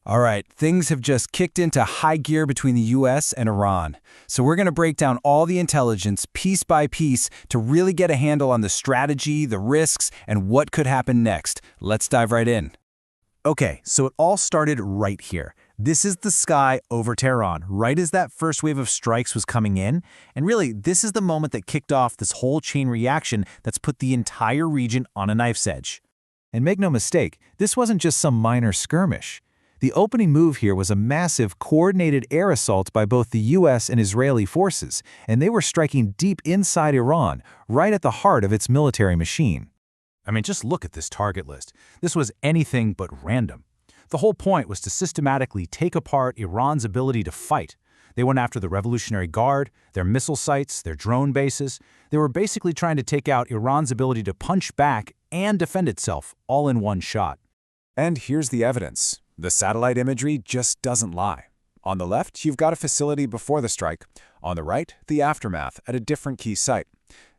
All right, things have just kicked into high gear between the US and Iran. So we're going to break down all the intelligence piece by piece to really get a handle on the strategy, the risks, and what could happen next. Let's dive right in. Okay, so it all started right here. This is the sky over Tehran, right as that first wave of strikes was coming in. And really, this is the moment that kicked off this whole chain reaction that's put the entire region on a knife's edge. And make no mistake, this wasn't just some minor skirmish. The opening move here was a massive, coordinated air assault by both the US and Israeli forces, and they were striking deep inside Iran, right at the heart of its military machine. I mean, just look at this target list. This was anything but random. The whole point was to systematically take apart Iran's ability to fight. They went after the Revolutionary Guard, their missile sites, their drone bases. They were basically trying to take out Iran's ability to punch back and defend itself, all in one shot. And here's the evidence. The satellite imagery just doesn't lie. On the left, you've got a facility before the strike. On the right, the aftermath at a different key site.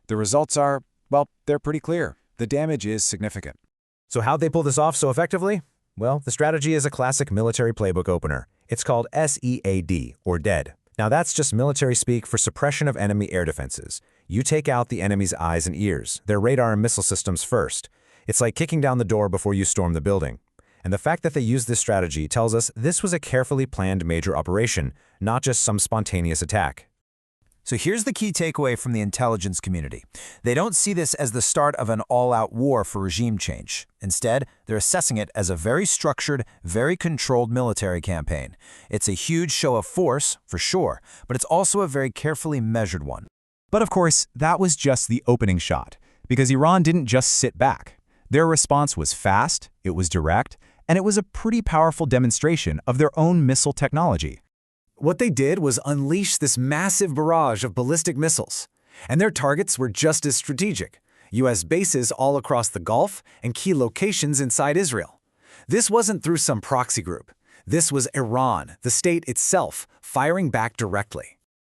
The results are, well, they're pretty clear. The damage is significant. So how'd they pull this off so effectively? Well, the strategy is a classic military playbook opener. It's called SEAD, or DEAD. Now that's just military speak for suppression of enemy air defenses. You take out the enemy's eyes and ears, their radar and missile systems first. It's like kicking down the door before you storm the building. And the fact that they used this strategy tells us this was a carefully planned major operation, not just some spontaneous attack. So here's the key takeaway from the intelligence community. They don't see this as the start of an all-out war for regime change. Instead, they're assessing it as a very structured, very controlled military campaign. It's a huge show of force, for sure, but it's also a very carefully measured one. But of course, that was just the opening shot, because Iran didn't just sit back. Their response was fast, it was direct, and it was a pretty powerful demonstration of their own missile technology. What they did was unleash this massive barrage of ballistic missiles, and their targets were just as strategic: US bases all across the Gulf and key locations inside Israel. This wasn't through some proxy group. This was Iran, the state itself, firing back directly.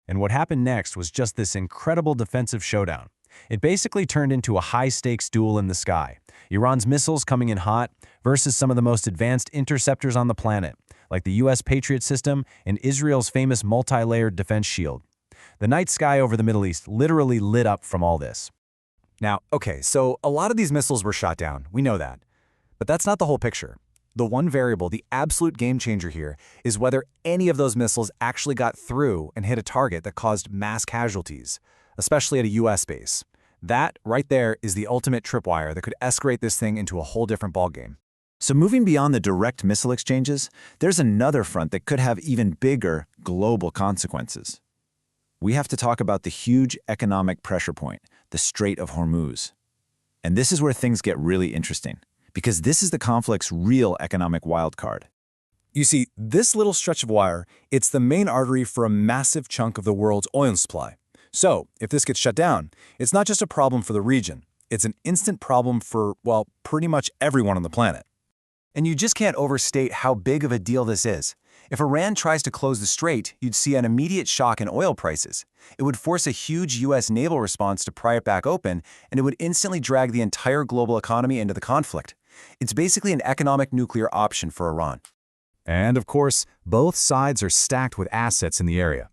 And what happened next was just this incredible defensive showdown. It basically turned into a high-stakes duel in the sky. Iran's missiles coming in hot versus some of the most advanced interceptors on the planet, like the US Patriot system and Israel's famous multi-layered defense shield. The night sky over the Middle East literally lit up from all this. Now, okay, so a lot of these missiles were shot down, we know that. But that's not the whole picture. The one variable, the absolute game changer here, is whether any of those missiles actually got through and hit a target that caused mass casualties, especially at a US base. That, right there, is the ultimate tripwire that could escalate this thing into a whole different ballgame. So moving beyond the direct missile exchanges, there's another front that could have even bigger global consequences. We have to talk about the huge economic pressure point, the Strait of Hormuz. And this is where things get really interesting, because this is the conflict's real economic wildcard. You see, this little stretch of wire, it's the main artery for a massive chunk of the world's oil supply. So, if this gets shut down, it's not just a problem for the region. It's an instant problem for, well, pretty much everyone on the planet. And you just can't overstate how big of a deal this is. If Iran tries to close the strait, you'd see an immediate shock in oil prices. It would force a huge US naval response to pry it back open, and it would instantly drag the entire global economy into the conflict. It's basically an economic nuclear option for Iran. And of course, both sides are stacked with assets in the area.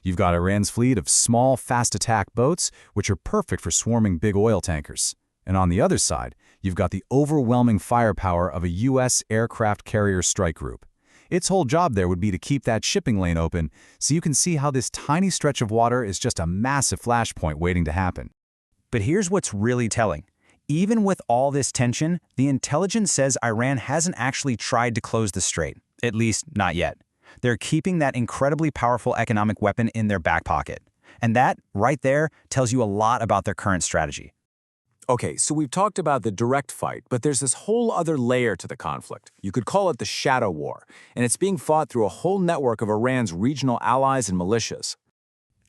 You've got Iran's fleet of small, fast-attack boats, which are perfect for swarming big oil tankers. And on the other side, you've got the overwhelming firepower of a US aircraft carrier strike group. Its whole job there would be to keep that shipping lane open, so you can see how this tiny stretch of water is just a massive flashpoint waiting to happen. But here's what's really telling. Even with all this tension, the intelligence says Iran hasn't actually tried to close the strait, at least not yet. They're keeping that incredibly powerful economic weapon in their back pocket. And that, right there, tells you a lot about their current strategy. Okay, so we've talked about the direct fight, but there's this whole other layer to the conflict. You could call it the shadow war, and it's being fought through a whole network of Iran's regional allies and militias.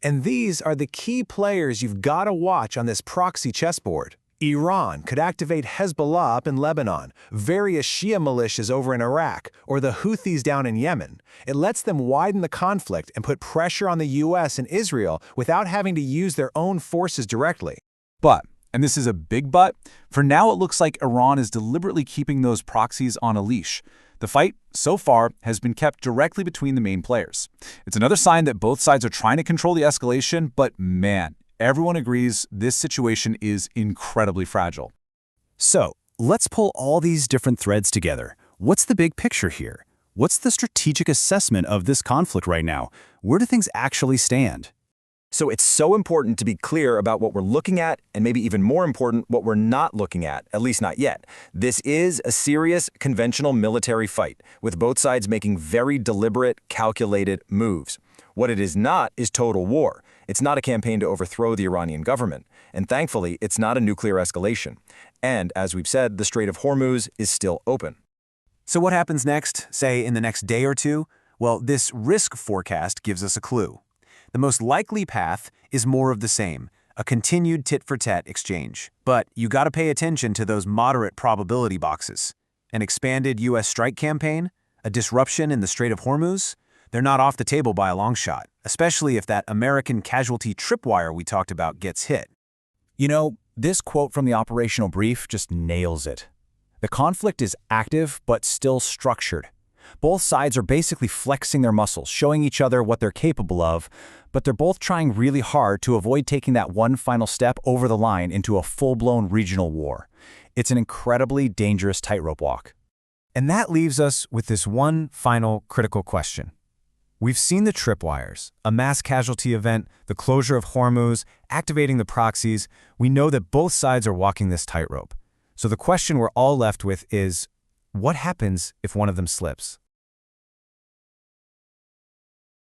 And these are the key players you've got to watch on this proxy chessboard. Iran could activate Hezbollah up in Lebanon, various Shia militias over in Iraq, or the Houthis down in Yemen. It lets them widen the conflict and put pressure on the US and Israel without having to use their own forces directly. But, and this is a big but, for now it looks like Iran is deliberately keeping those proxies on a leash. The fight, so far, has been kept directly between the main players. It's another sign that both sides are trying to control the escalation, but man, everyone agrees this situation is incredibly fragile. So, let's pull all these different threads together. What's the big picture here? What's the strategic assessment of this conflict right now? Where do things actually stand? So it's so important to be clear about what we're looking at, and maybe even more important, what we're not looking at least not yet. This is a serious, conventional military fight, with both sides making very deliberate, calculated moves. What it is not is total war. It's not a campaign to overthrow the Iranian government. And thankfully, it's not a nuclear escalation. And as we've said, the Strait of Hormuz is still open. So what happens next, say in the next day or two? Well, this risk forecast gives us a clue. The most likely path is more of the same, a continued tit-for-tat exchange. But you gotta pay attention to those moderate probability boxes. An expanded U.S. strike campaign, a disruption in the Strait of Hormuz, they're not off the table by a long shot, especially if that American casualty tripwire we talked about gets hit. You know, this quote from the operational brief just nails it. The conflict is active, but still structured. Both sides are basically flexing their muscles, showing each other what they're capable of, but they're both trying really hard to avoid taking that one final step over the line into a full-blown regional war. It's an incredibly dangerous tightrope walk. And that leaves us with this one final critical question. We've seen the tripwires, a mass casualty event, the closure of Hormuz, activating the proxies. We know that both sides are walking this tightrope. So the question we're all left with is, what happens if one of them slips?